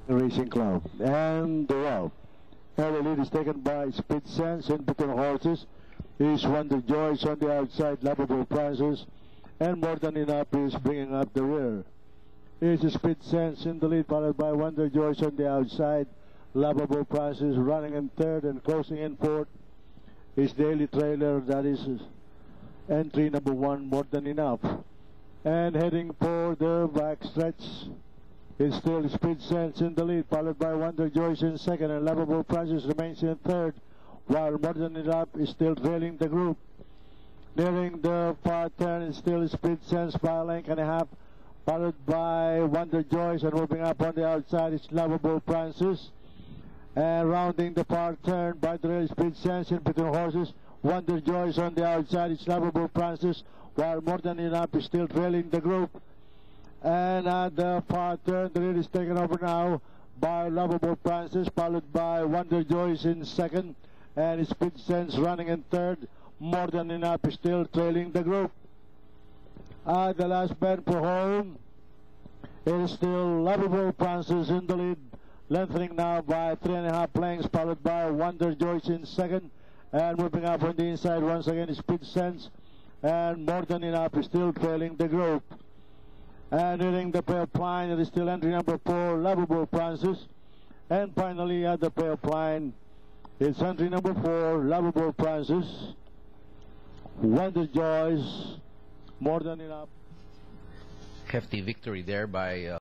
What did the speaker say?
Racing Club. And well, early lead is taken by Speed Sense in between horses. Is Wonder Joyce on the outside, Lovable Princess, and More Than Enough is bringing up the rear. Is Speed Sense in the lead, followed by Wonder Joyce on the outside, Lovable Princess running in third, and closing in fourth is Daily Trailer, that is entry number 1, More Than Enough. And heading for the backstretch is still Speed Sense in the lead, followed by Wonder Joyce in second, and Lovable Princess remains in third, while More Than Enough is still trailing the group. Nearing the far turn is still Speed Sense by a length and a half, followed by Wonder Joyce, and moving up on the outside is Lovable Princess. And rounding the far turn by the rail, Speed Sense in between horses, Wonder Joyce on the outside is Lovable Princess, while More Than Enough is still trailing the group. And at the far turn, the lead is taken over now by Lovable Princess, followed by Wonder Joyce in second, and Speed Sense running in third. More Than Enough is still trailing the group. At the last bend for home, it is still Lovable Princess in the lead, lengthening now by 3.5 lengths, followed by Wonder Joyce in second, and moving up on the inside once again is Speed Sense, and More Than Enough is still trailing the group. And hitting the playoff line, it is still entry number 4, Lovable Princess, and finally at the playoff line, it's entry number 4, Lovable Princess, Wonder Joyce, More Than Enough. Hefty victory there by